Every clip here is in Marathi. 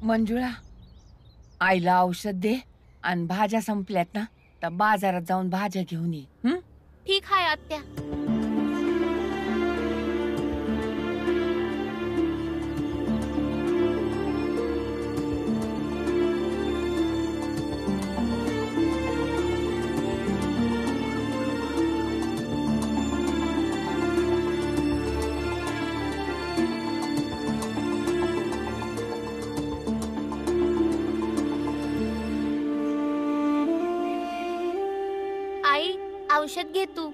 मंजुळा, आईला औषध दे आणि भाज्या संपल्यात ना तर बाजारात जाऊन भाज्या घेऊन ये. ठीक आहे आत्या. आई, औषध घे तू.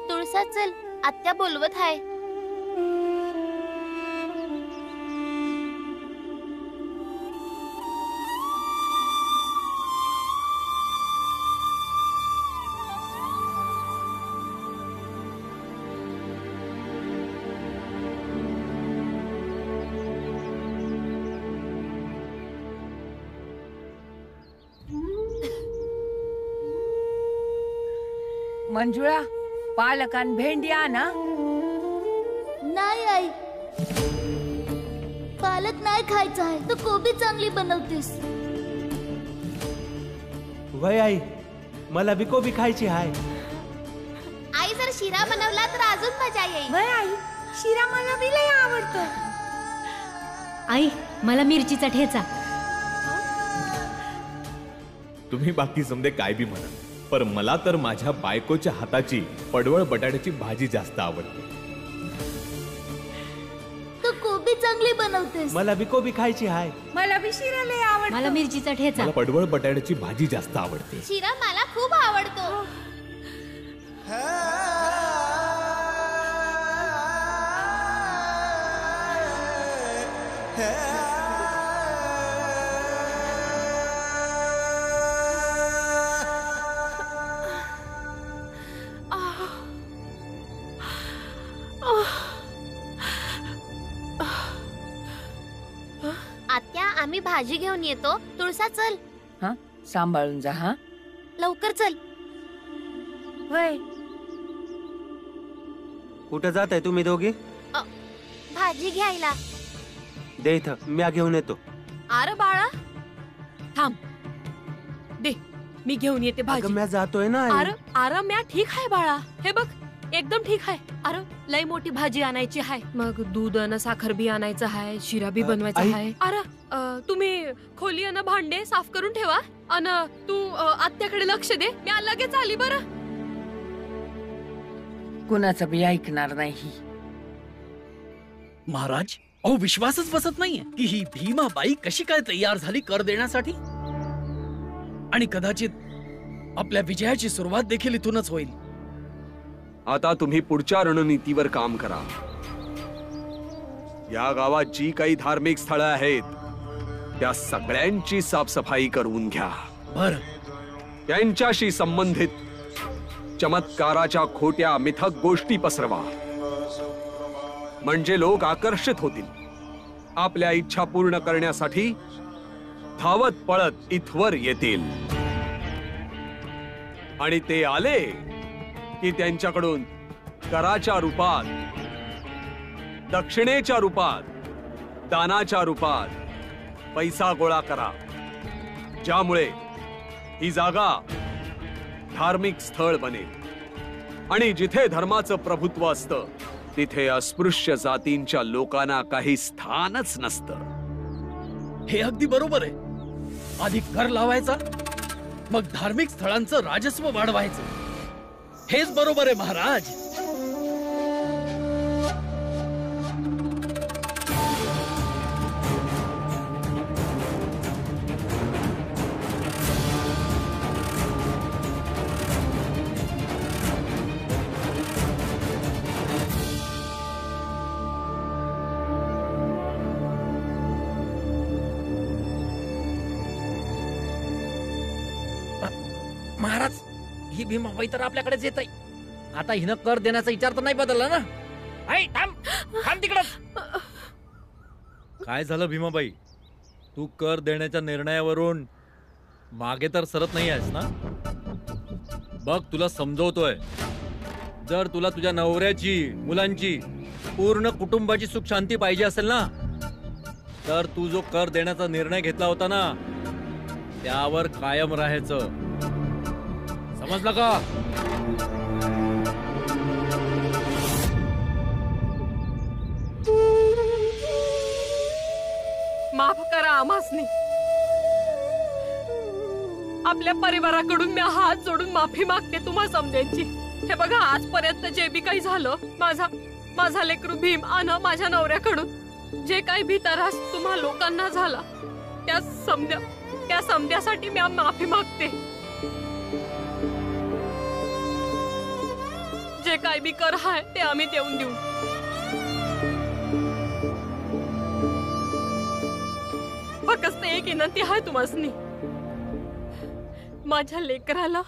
तुळसा चल, आत्या बोलवत आहे. मंजुळा, पालक आणि भेंडी आणा. नाही आई, पालक नाही खायचा आहे. तू कोबी चांगली बनवतेस. वय आई, मला बी कोबी खायची आहे. आई, जर शिरा बनवला तर अजून मजा येईल. वय आई, शिरा मला बी लय आवडतो. आई, मला मिरचीचा ठेचा. तुम्ही बाकी समजे काय बी म्हणा, पर मला तर माझ्या बायकोच्या हाताची पडवळ बटाट्याची भाजी जास्त आवडते. तू कोबी चांगली बनवतेस. मला बी कोबी खायची आहे. मला बी शिरा लय आवडतो. मला मिरचीचा ठेचा. मला पडवळ बटाट्याची भाजी जास्त आवडते. शिरा मला खूप आवडतो. आत्या, आम्ही भाजी घेऊन येतो. तुळसा चल. हा, सांभाळून जा. हा, लवकर चल. वय कुठं जात आहे तुम्ही दोघी? भाजी घ्यायला. दे इथं, मी घेऊन येतो. अरे बाळा थांब, दे मी घेऊन येते भाजी. मी जातोय ना आई. अरे म्या ठीक आहे बाळा. हे बघ, एकदम ठीक आहे. अरे लय मोठी भाजी आणायची आहे. मग दूध आणि साखर बी आणायचं आहे, शिरा बी बनवायचा आहे. अरे तुम्ही खोली आणि भांडे साफ करून ठेवा आणि तू आत्याकडे लक्ष दे. मी लगेच आली. बरं, कुणाचं बी ऐकणार नाही. महाराज, अहो विश्वासच बसत नाहीये की ही भीमाबाई कशी काय तयार झाली कर देण्यासाठी. आणि कदाचित आपल्या विजयाची सुरुवात देखील इथूनच होईल. आता तुम्ही पुढच्या रणनीतीवर काम करा. या गावात जी काही धार्मिक स्थळं आहेत त्या सगळ्यांची साफसफाई करून घ्या. बर. त्यांच्याशी संबंधित चमत्काराच्या खोट्या मिथक गोष्टी पसरवा, म्हणजे लोक आकर्षित होतील. आपल्या इच्छा पूर्ण करण्यासाठी धावत पळत इथवर येतील. आणि ते आले की त्यांच्याकडून कराच्या रूपात, दक्षिणेच्या रूपात, दानाच्या रूपात पैसा गोळा करा, ज्यामुळे ही जागा धार्मिक स्थळ बनेल. आणि जिथे धर्माचं प्रभुत्व असतं तिथे अस्पृश्य जातींच्या लोकांना काही स्थानच नसतं. हे अगदी बरोबर आहे. आधी कर लावायचा, मग धार्मिक स्थळांचं राजस्व वाढवायचं. हेच बरोबर आहे महाराज. महाराज, ही भीमाबाई तर आपल्याकडेच येत आहे. आता हिनं कर देण्याचा विचार तर नाही बदलला ना? थांब थांब तिकडं. काय झालं भीमाबाई? तू कर देण्याच्या निर्णयावरून मागे तर सरत नाही आहेस ना? बघ, तुला समजवतोय, जर तुला तुझ्या नवऱ्याची, मुलांची पूर्ण कुटुंबाची सुख शांती पाहिजे असेल ना, तर तू जो कर देण्याचा निर्णय घेतला होता ना, त्यावर कायम राहायचं. समजलं का? माफ करा आम्हासनी. आपल्या परिवाराकडून मी हात जोडून माफी मागते तुम्हा समद्यांची. हे बघा, आजपर्यंत जे बी काही झालं, माझा लेकरू भीम आणि माझ्या नवऱ्याकडून जे काही भी त्रास तुम्हा लोकांना झाला, त्या समद्यासाठी मी माफी मागते. जे काही बी कर आहे ते आम्ही देऊन देऊ. फक्त एक विनंती आहे तुम्हासनी, माझ्या लेकराला,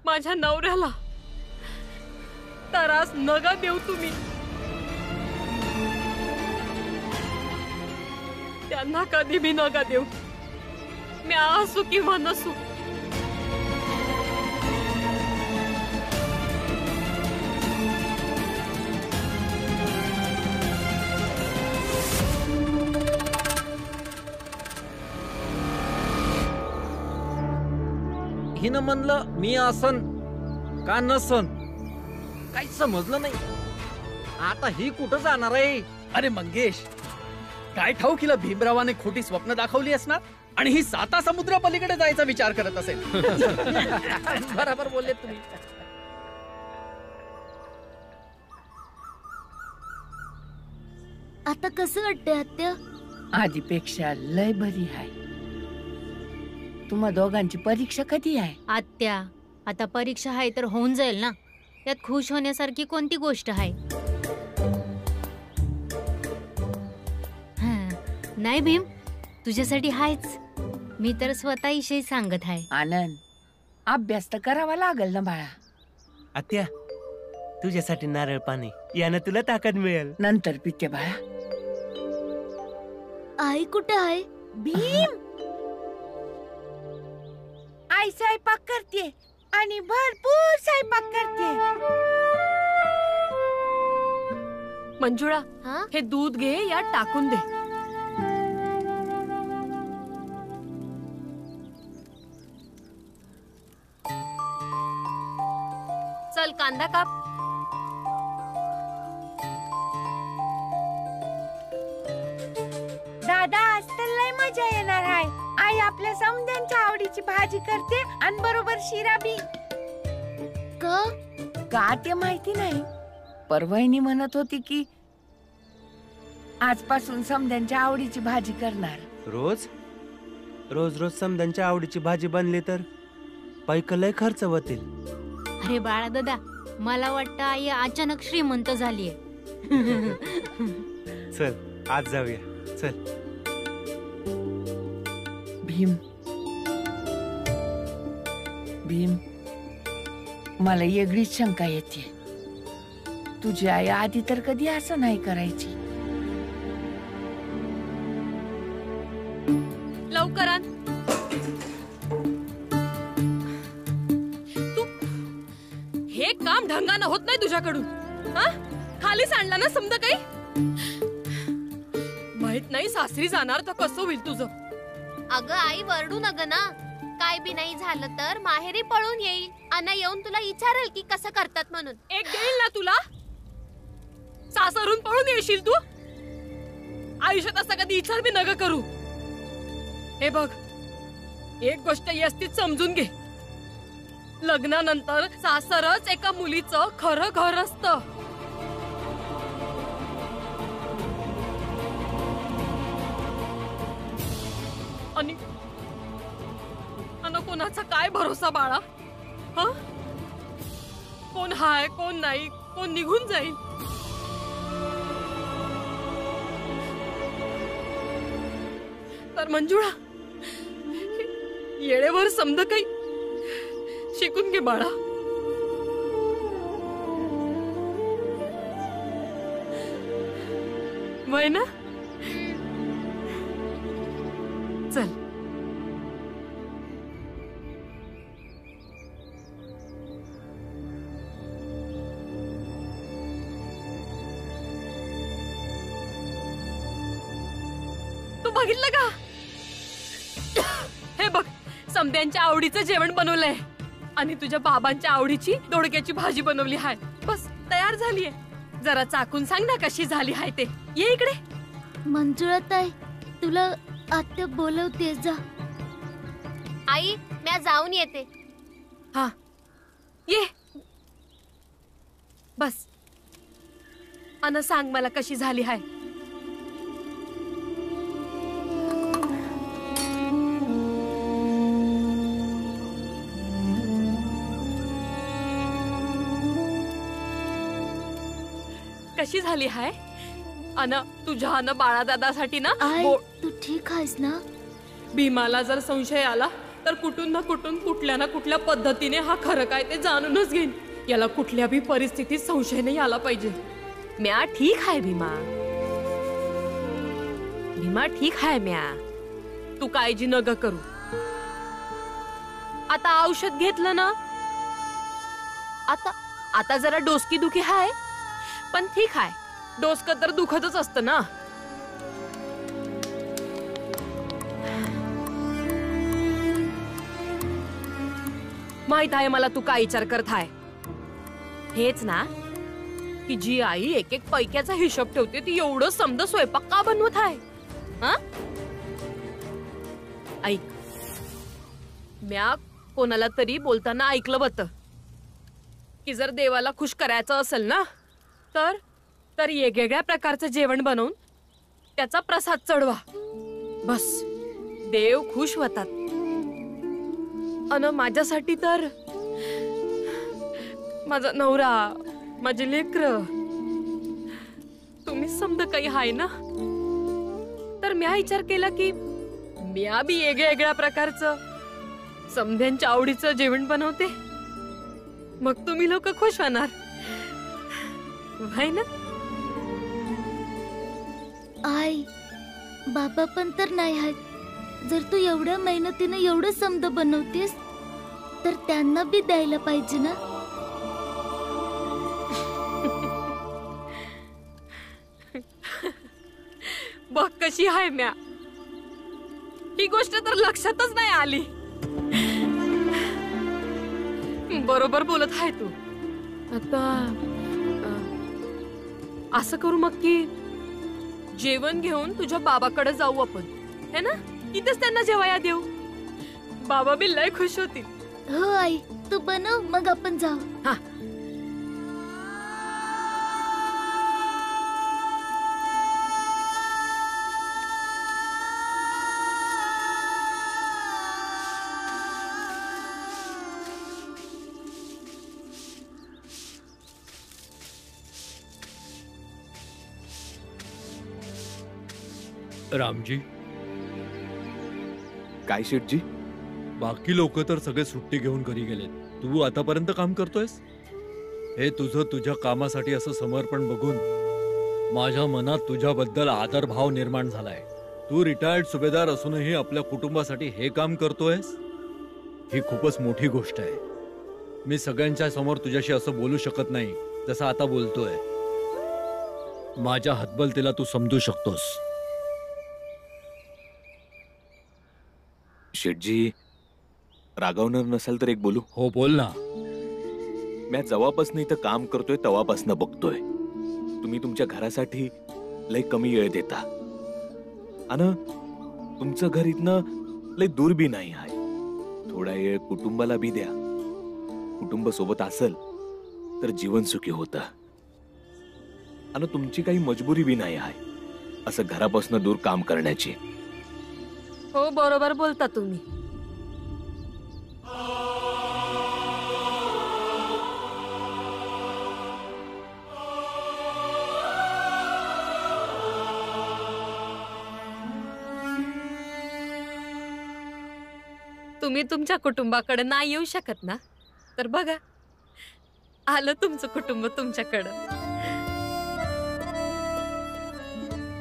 माझ्या नवऱ्याला त्रास नका देऊ तुम्ही. त्यांना कधी बी नका देऊ, मी असू किंवा नसू. हिनं म्हणलं मी असन का नसन, काही समजलं नाही. आता ही कुठं जाणार आहे? अरे मंगेश, काय ठाऊक हिला भीमरावाने खोटी स्वप्न दाखवली असणार आणि ही 7 समुद्र पलीकडे जायचा विचार करत असेल. बरोबर बोलले तुम्ही. आता कसं वाटतंय आत्या? आधीपेक्षा लय बरी आहे. तुम्हा दोघांची परीक्षा कधी आहे? आत्या, आता परीक्षा आहे तर होऊन जाईल ना. यात खुश होण्यासारखी कोणती गोष्ट आहे? नाही भीम, तुझ्यासाठी हायच. मी तर स्वतःविषयी सांगत आहे. आनंद, अभ्यास तर करावा लागल ना बाळा. आत्या, तुझ्यासाठी नारळ पाणी, यानं तुला ताकद मिळेल. नंतर पिते बाळा. आई कुठे आहे? भीम, आई स्वयंपाक करते आणि भरपूर स्वयंपाक करते. मंजुळा, हा? हे दूध घे, यात टाकून दे. चल कांदा काप. दादा, आज तर लय मजा येणार आहे. आई आपल्या समद्यांच्या आवडीची भाजी करते आणि बरोबर शिरा बी. का ते माहिती नाही, परवहिनी म्हणत होती की आजपासून समद्यांच्या आवडीची भाजी करणार. रोज रोज रोज समद्यांच्या आवडीची भाजी बनली तर पैक लय खर्च होतील. अरे बाळा दादा, मला वाटतं आई अचानक श्रीमंत झालीये. चल आज जाऊया. चल. भीम, भीम, मला वेगळीच शंका येते. तुझी आई आधी तर कधी असं नाही करायची. लवकर आण. तू हे काम ढंगानं होत नाही तुझ्याकडून. हा, खाली सांडला ना समजा काही. माहित नाही सासरी जाणार तर कसं होईल तुझं. अगं आई, वरडू नग ना. काय बी नाही झालं तर माहेरी पळून येईल आणि येऊन तुला विचारेल की कसं करतात म्हणून. एक देईल ना तुला. सासरून पळून येशील तू. आयुष्यात असं कधी विचार बी नका करू. हे बघ, एक गोष्ट व्यवस्थित समजून घे. लग्नानंतर सासरच एका मुलीचं खरं घर असतं. आणि कोणाचा काय भरोसा बाळा. हा, कोण हाय कोण नाही, कोण निघून जाईल. तर मंजुळा, येळेवर समज काही शिकून घे बाळा. वय ना. चल. तू बघितलं का? हे बघ, समद्यांच्या आवडीचं जेवण बनवलंय आणि तुझ्या बाबांच्या आवडीची दोडक्याची भाजी बनवली आहे. बस तयार झालीये. जरा चाकून सांग ना कशी झाली आहे ते. ये इकडे. मंजुळाताई, तुला आत्या बोलवते, जा. आई, मी जाऊन येते. हा, ये. बस अन सांग मला कशी झाली आहे. कशी झाली आहे? अन तुझ्या अन बाळादादासाठी ना आई, तू ठीक आहेस ना? भीमाला जर संशय आला तर कुठून ना कुठून कुठल्या ना कुठल्या पद्धतीने हा खरं काय ते जाणूनच घेईन. याला कुठल्या भी परिस्थितीत संशय नाही आला पाहिजे. म्या ठीक आहे भीमा. भीमा ठीक आहे म्या. तू काळजी नग करू. आता औषध घेतलं ना, आता जरा डोसकी दुखी आहे, पण ठीक आहे. डोसक तर दुखतच असतं ना. माहित आहे मला तू काय विचार करत आहे. हेच ना की जी आई एक एक पैक्याचा हिशोब ठेवते ती एवढं समद स्वयंपाक का बनवत आहे. हा, ऐक, म्या कोणाला तरी बोलताना ऐकलं होतं की जर देवाला खुश करायचं असेल ना तर वेगवेगळ्या प्रकारचं जेवण बनवून त्याचा प्रसाद चढवा. बस देव खुश होतात. अन माझ्यासाठी तर माझा नवरा, माझे लेकर, तुम्ही समजा काही आहे ना. तर म्या विचार केला की म्या बी वेगवेगळ्या प्रकारचं समध्यांच्या आवडीचं जेवण बनवते. मग तुम्ही लोक खुश होणार, है ना? आई, बाबा पण तर नाही आहेत. जर तू एवढ्या मेहनतीने एवढं समद बनवतेस तर त्यांना बी द्यायला पाहिजे ना. बघ कशी आहे म्या. ही गोष्ट तर लक्षातच नाही आली. बरोबर बोलत आहे तू. आता असं करू मग की जेवण घेऊन तुझ्या बाबाकडे जाऊ आपण, है ना? इथेच त्यांना जेवाया देऊ. बाबा बी लय खुश होतील. हो आई, तू बनव मग आपण जाऊ. हा, रामजी, काय शेठजी? बाकी लोक तर सगळे सुट्टी घेऊन घरी गेलेत. तू आतापर्यंत काम करतोयस. हे तुझं तुझ्या कामासाठी असं समर्पण बघून माझ्या मनात तुझ्याबद्दल आदर भाव निर्माण झालाय. तू रिटायर्ड सुभेदार असूनही आपल्या कुटुंबासाठी हे काम करतोयस, ही खूपच मोठी गोष्ट आहे. मी सगळ्यांच्या समोर तुझ्याशी असं बोलू शकत नाही जसं आता बोलतोय. माझ्या हतबलतेला तू समजू शकतोस. शेठजी, रागवणार नसाल तर एक बोलू? हो, बोल ना. मी जवापासून इथं काम करतोय तेव्हापासून बघतोय तुम्ही तुमच्या घरासाठी लय कमी वेळ देता. आणि तुमचं घर इथनं लय दूर बी नाही आहे. थोडा वेळ कुटुंबाला बी द्या. कुटुंब सोबत असेल तर जीवन सुखी होतं. आणि तुमची काही मजबुरी बी नाही आहे असं घरापासून दूर काम करण्याची. हो, बरोबर बोलता तुम्ही. तुम्ही तुमच्या कुटुंबाकडे नाही येऊ शकत ना, तर बघा आलं तुमचं कुटुंब तुमच्याकडं.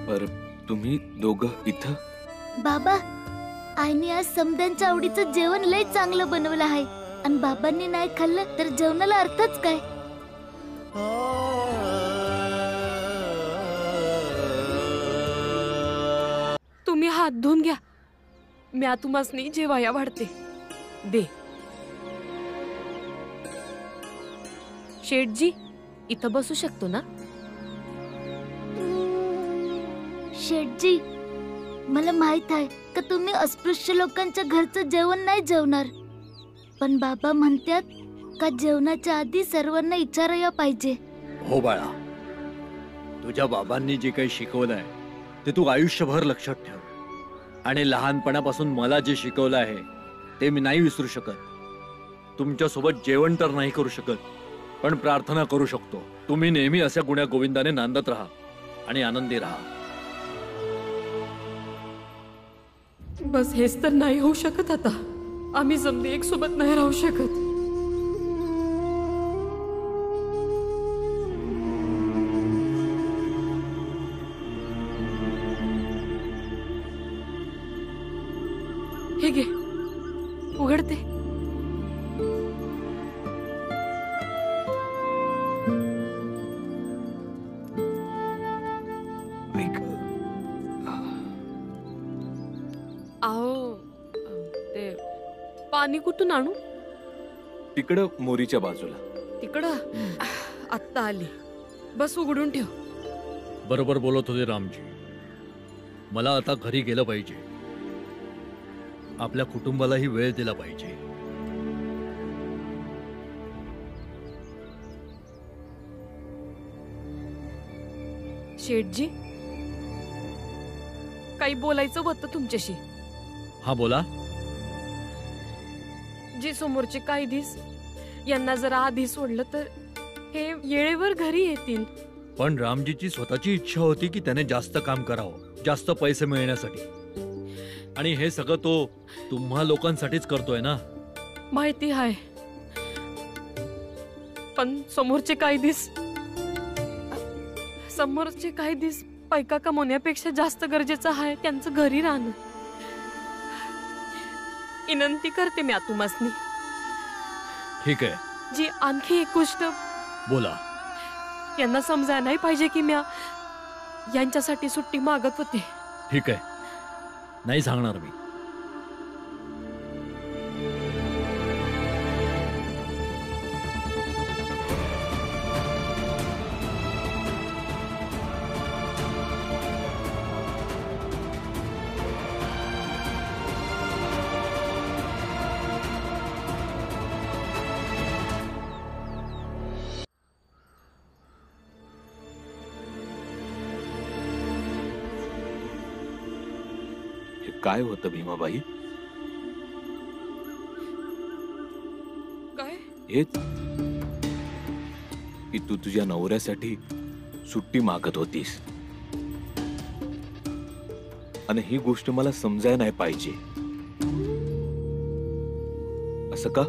पर तुम्ही दोघं इथं? बाबा, आईने आज समद्यांच्या आवडीचं जेवण लय चांगलं बनवलं आहे आणि बाबांनी नाही खाल्लं तर जेवणाला अर्थच काय. तुम्ही हात धुवून घ्या. म्या तुम्हासनी जेवाया वाढते. दे. शेठजी, इथं बसू शकतो ना? शेठजी, मला माहित आहे का तुम्ही अस्पृश्य लोकांच्या घरचं जेवण नाही जेवणार, पण बाबा म्हणतात का जेवणाच्या आधी सर्वांना विचारायला पाहिजे. हो बाळा, तुझ्या बाबांनी जे काही शिकवलंय ते तू आयुष्यभर लक्षात ठेव. आणि लहानपणापासून मला जे शिकवलं आहे ते मी नाही विसरू शकत. तुमच्यासोबत जेवण तर नाही करू शकत, पण प्रार्थना करू शकतो. तुम्ही नेहमी अशा गुण्या गोविंदाने नांदत राहा आणि आनंदी राहा. बस हेच तर नाही होऊ शकत. आता आम्ही समजे एक सोबत नाही राहू शकत. हे घे, उघडते. आओ, ते पाणी कुठून आणू? तिकडं मोरीच्या बाजूला. तिकडं आत्ता आली. बस उघडून ठेव. बरोबर बोलत होते रामजी. मला आता घरी गेलं पाहिजे. आपल्या कुटुंबालाही वेळ दिला पाहिजे. शेठजी, काही बोलायचं होतं तुमच्याशी. हा, बोला. जे समोरचे कैदीस यांना जरा आधी सोडलं तर हे येळेवर घरी येतील. पण रामजीची स्वतःची इच्छा होती की त्याने जास्त काम करावं, जास्त पैसे मिळण्यासाठी. आणि हे सगळं तो तुम्हा लोकांसाठीच करतोय ना. माहिती आहे, पण समोरचे कैदीस पैका कमवण्यापेक्षा जास्त गरजेचं आहे त्यांचं घरी राहणं. विनंती करते मी तुम्हासनी. ठीक आहे. जी आणखी एक गोष्ट. बोला. यांना समजायला नाही पाहिजे की म्या यांच्यासाठी सुट्टी मागत होते. ठीक आहे, नाही सांगणार मी. काय होतं भीमाबाई? काय? हेच की तू तुझ्या नवऱ्यासाठी सुट्टी मागत होतीस, आणि ही गोष्ट मला समजायला नाही पाहिजे असं का?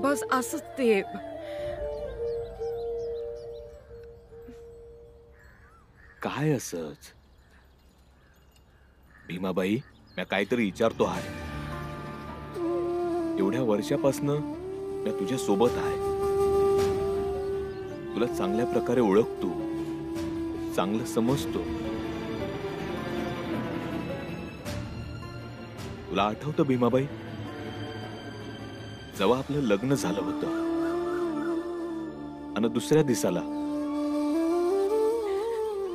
बस असंच ते. काय असच भीमाबाई? मी काहीतरी विचारतो आहे. एवढ्या वर्षापासून मी तुझ्या सोबत आहे. तुला चांगल्या प्रकारे ओळखतो, चांगलं समजतो. तुला आठवतं भीमाबाई, जेव्हा आपलं लग्न झालं होतं आणि दुसऱ्या दिवसाला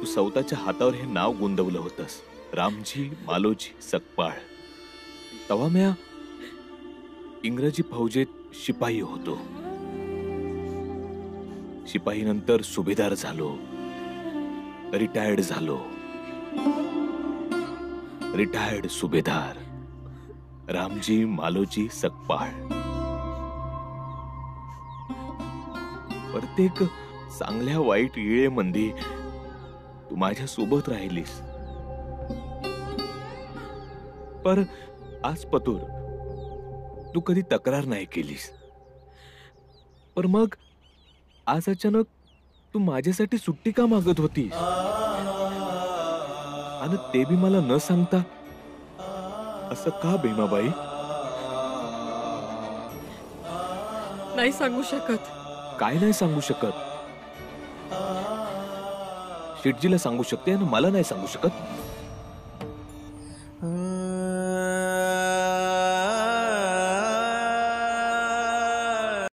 तू स्वतःच्या हातावर हे नाव गुंतवलं होतंस, रामजी मालोजी सकपाळ. तेव्हा म्या इंग्रजी फौजेत शिपाई होतो. शिपाई नंतर सुभेदार झालो, रिटायर्ड झालो, रिटायर्ड सुभेदार रामजी मालोजी सकपाळ. प्रत्येक चांगल्या वाईट वेळेमध्ये तू माझ्या सोबत राहिलीस. पर आज पतूर तू कधी तक्रार नाही केलीस. पर मग आज अचानक तू माझ्यासाठी सुट्टी का मागत होतीस, आणि ते बी मला न सांगता? असं का भीमाबाई? नाही सांगू शकत. काय नाही सांगू शकत? शेटजीला सांगू शकते आणि मला नाही सांगू शकत.